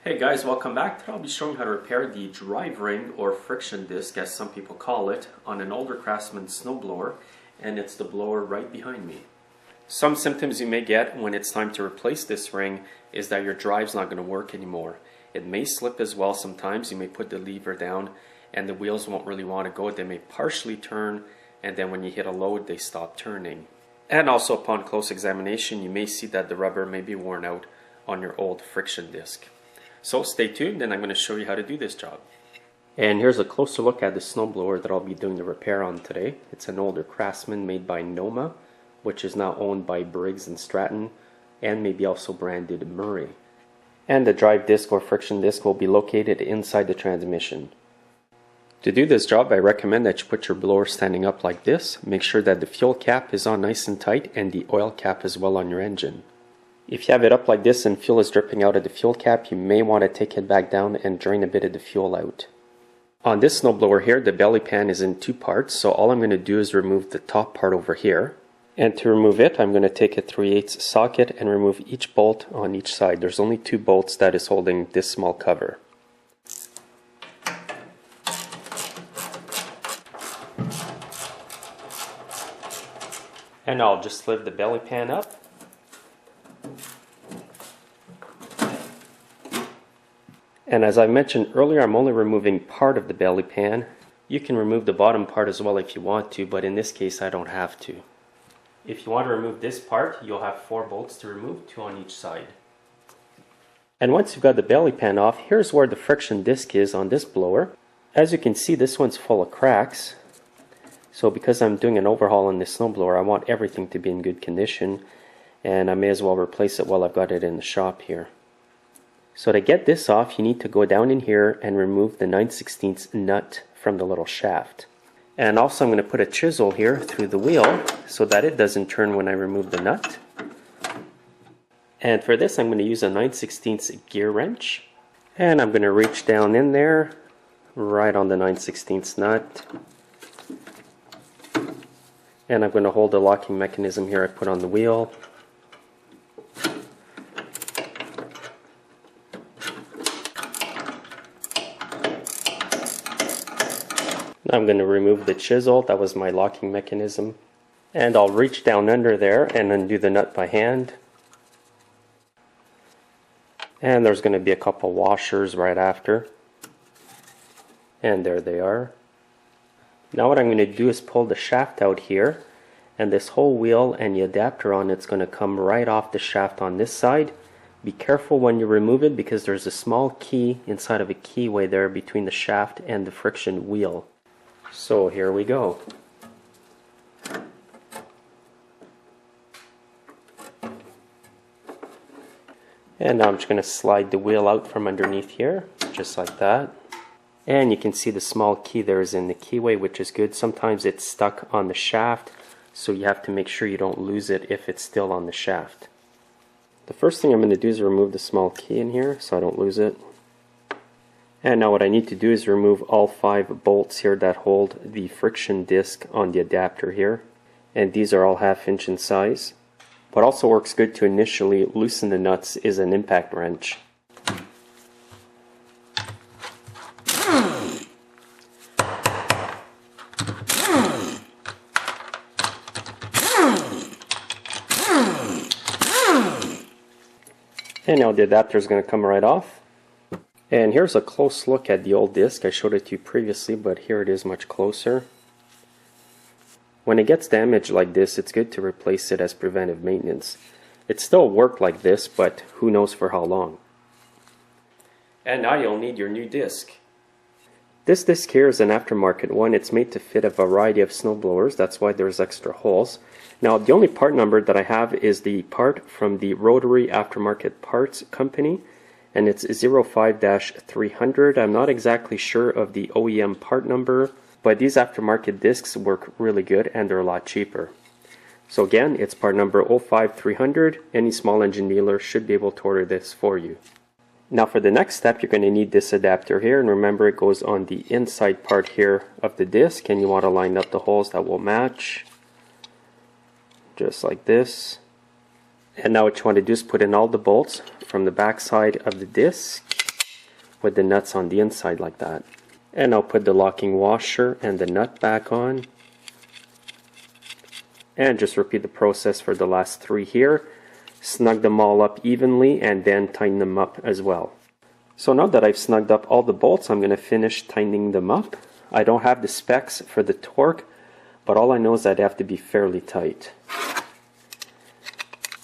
Hey guys, welcome back. Today I'll be showing how to repair the drive ring or friction disc, as some people call it, on an older Craftsman Snowblower, and it's the blower right behind me. Some symptoms you may get when it's time to replace this ring is that your drive's not going to work anymore. It may slip as well sometimes. You may put the lever down and the wheels won't really want to go. They may partially turn, and then when you hit a load they stop turning. And also upon close examination you may see that the rubber may be worn out on your old friction disc. So stay tuned and I'm going to show you how to do this job. And here's a closer look at the snowblower that I'll be doing the repair on today. It's an older Craftsman made by NOMA, which is now owned by Briggs & Stratton and maybe also branded Murray. And the drive disc or friction disc will be located inside the transmission. To do this job, I recommend that you put your blower standing up like this. Make sure that the fuel cap is on nice and tight and the oil cap as well on your engine. If you have it up like this and fuel is dripping out of the fuel cap, you may want to take it back down and drain a bit of the fuel out. On this snowblower here, the belly pan is in two parts, so all I'm going to do is remove the top part over here. And to remove it, I'm going to take a 3/8 socket and remove each bolt on each side. There's only two bolts that is holding this small cover. And I'll just lift the belly pan up. And as I mentioned earlier, I'm only removing part of the belly pan. You can remove the bottom part as well if you want to, but in this case I don't have to. If you want to remove this part, you'll have 4 bolts to remove, 2 on each side. And once you've got the belly pan off, here's where the friction disc is on this blower. As you can see, this one's full of cracks. So because I'm doing an overhaul on this snowblower, I want everything to be in good condition, and I may as well replace it while I've got it in the shop here. So to get this off, you need to go down in here and remove the 9/16 nut from the little shaft. And also I'm going to put a chisel here through the wheel so that it doesn't turn when I remove the nut. And for this I'm going to use a 9/16 gear wrench. And I'm going to reach down in there, right on the 9/16 nut. And I'm going to hold the locking mechanism here I put on the wheel. I'm going to remove the chisel, that was my locking mechanism. And I'll reach down under there and undo the nut by hand. And there's going to be a couple washers right after. And there they are. Now what I'm going to do is pull the shaft out here, and this whole wheel and the adapter on it's going to come right off the shaft on this side. Be careful when you remove it because there's a small key inside of a keyway there between the shaft and the friction wheel. So here we go. And now I'm just going to slide the wheel out from underneath here, just like that. And you can see the small key there is in the keyway, which is good. Sometimes it's stuck on the shaft, so you have to make sure you don't lose it if it's still on the shaft. The first thing I'm going to do is remove the small key in here so I don't lose it. And now what I need to do is remove all 5 bolts here that hold the friction disc on the adapter here. And these are all 1/2 inch in size. What also works good to initially loosen the nuts is an impact wrench. And now the adapter is going to come right off. And here's a close look at the old disc. I showed it to you previously, but here it is much closer. When it gets damaged like this, it's good to replace it as preventive maintenance. It still worked like this, but who knows for how long. And now you'll need your new disc. This disc here is an aftermarket one. It's made to fit a variety of snowblowers. That's why there's extra holes. Now the only part number that I have is the part from the Rotary Aftermarket Parts Company, and it's 05-300. I'm not exactly sure of the OEM part number, but these aftermarket discs work really good and they're a lot cheaper. So again, it's part number 05300. Any small engine dealer should be able to order this for you. Now for the next step, you're going to need this adapter here, and remember it goes on the inside part here of the disc, and you want to line up the holes that will match, just like this. And now what you want to do is put in all the bolts from the back side of the disc. with the nuts on the inside like that. And I'll put the locking washer and the nut back on. And just repeat the process for the last 3 here. Snug them all up evenly and then tighten them up as well. So now that I've snugged up all the bolts, I'm going to finish tightening them up. I don't have the specs for the torque, but all I know is that they have to be fairly tight.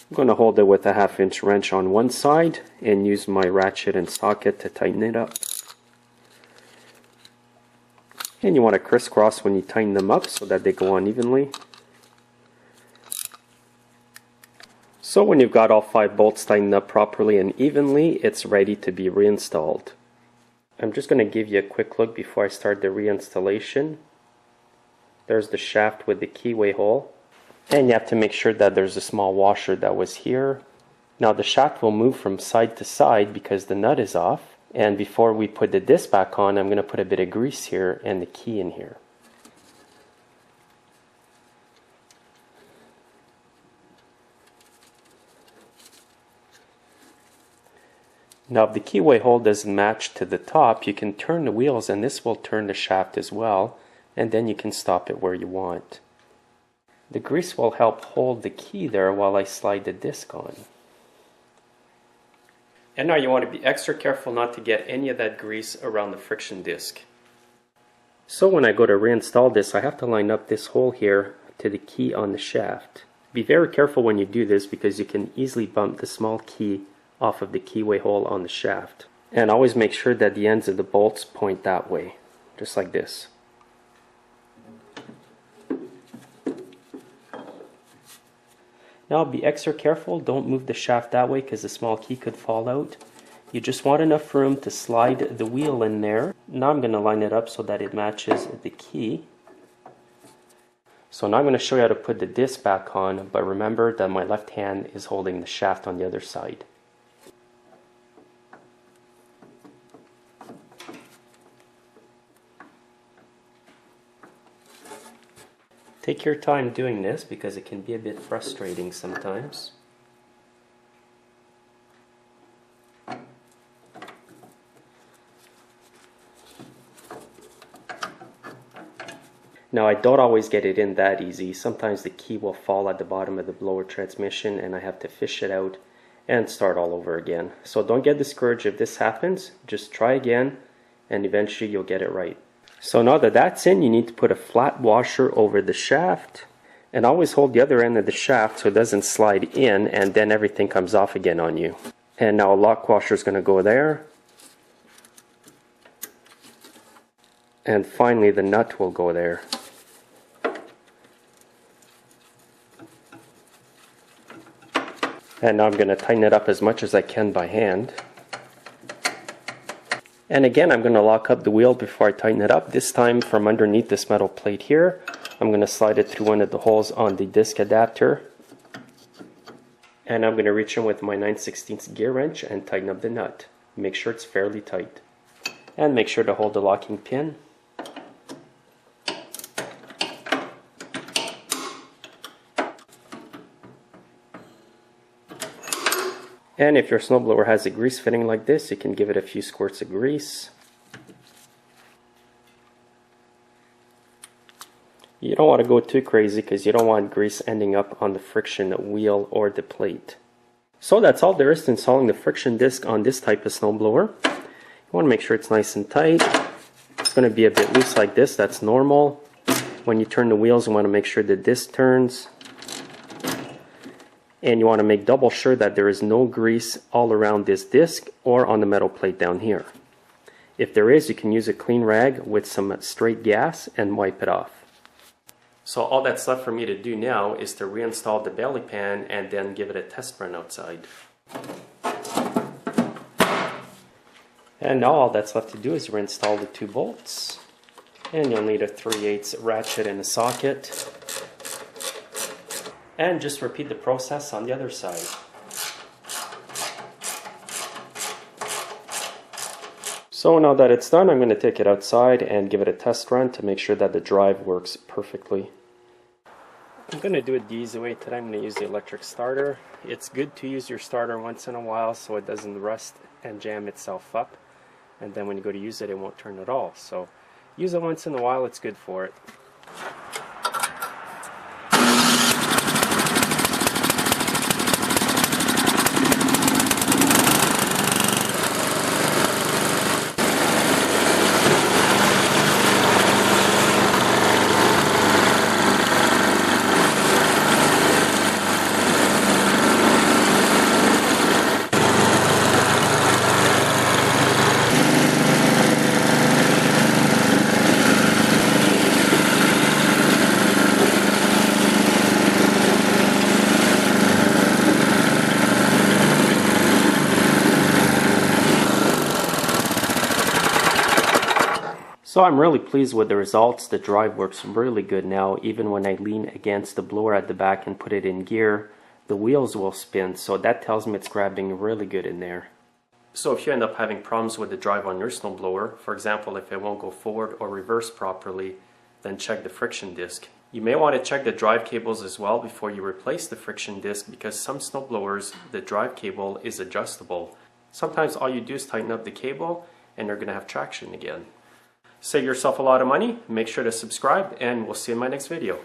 I'm going to hold it with a 1/2 inch wrench on one side and use my ratchet and socket to tighten it up. And you want to crisscross when you tighten them up so that they go on evenly. So when you've got all 5 bolts tightened up properly and evenly, it's ready to be reinstalled. I'm just going to give you a quick look before I start the reinstallation. There's the shaft with the keyway hole. And you have to make sure that there's a small washer that was here. Now the shaft will move from side to side because the nut is off. And before we put the disc back on, I'm going to put a bit of grease here and the key in here. Now if the keyway hole doesn't match to the top, you can turn the wheels and this will turn the shaft as well, and then you can stop it where you want. The grease will help hold the key there while I slide the disc on. And now you want to be extra careful not to get any of that grease around the friction disc. So when I go to reinstall this, I have to line up this hole here to the key on the shaft. Be very careful when you do this because you can easily bump the small key off of the keyway hole on the shaft. And always make sure that the ends of the bolts point that way, just like this. Now be extra careful, don't move the shaft that way because the small key could fall out. You just want enough room to slide the wheel in there. Now I'm going to line it up so that it matches the key. So now I'm going to show you how to put the disc back on, but remember that my left hand is holding the shaft on the other side. Take your time doing this because it can be a bit frustrating sometimes. Now I don't always get it in that easy. Sometimes the key will fall at the bottom of the blower transmission and I have to fish it out and start all over again. So don't get discouraged if this happens. Just try again and eventually you'll get it right. So now that that's in, you need to put a flat washer over the shaft and always hold the other end of the shaft so it doesn't slide in and then everything comes off again on you. And now a lock washer is going to go there. And finally the nut will go there. And now I'm going to tighten it up as much as I can by hand. And again, I'm going to lock up the wheel before I tighten it up. This time from underneath this metal plate here, I'm going to slide it through one of the holes on the disc adapter. And I'm going to reach in with my 9/16 gear wrench and tighten up the nut. Make sure it's fairly tight. And make sure to hold the locking pin. And if your snowblower has a grease fitting like this, you can give it a few squirts of grease. You don't want to go too crazy because you don't want grease ending up on the friction wheel or the plate. So that's all there is to installing the friction disc on this type of snowblower. You want to make sure it's nice and tight. It's going to be a bit loose like this, that's normal. When you turn the wheels, you want to make sure the disc turns. And you want to make double sure that there is no grease all around this disc or on the metal plate down here. If there is, you can use a clean rag with some straight gas and wipe it off. So all that's left for me to do now is to reinstall the belly pan and then give it a test run outside. And now all that's left to do is reinstall the 2 bolts. And you'll need a 3/8 ratchet and a socket. And just repeat the process on the other side. So now that it's done, I'm going to take it outside and give it a test run to make sure that the drive works perfectly. I'm going to do it the easy way today. I'm going to use the electric starter. It's good to use your starter once in a while so it doesn't rust and jam itself up. and then when you go to use it, it won't turn at all. So use it once in a while, it's good for it. So I'm really pleased with the results. The drive works really good now. Even when I lean against the blower at the back and put it in gear, the wheels will spin. So that tells me it's grabbing really good in there. So if you end up having problems with the drive on your snowblower, for example, if it won't go forward or reverse properly, then check the friction disc. You may want to check the drive cables as well before you replace the friction disc, because some snowblowers, the drive cable is adjustable. Sometimes all you do is tighten up the cable and you're going to have traction again. Save yourself a lot of money, make sure to subscribe, and we'll see you in my next video.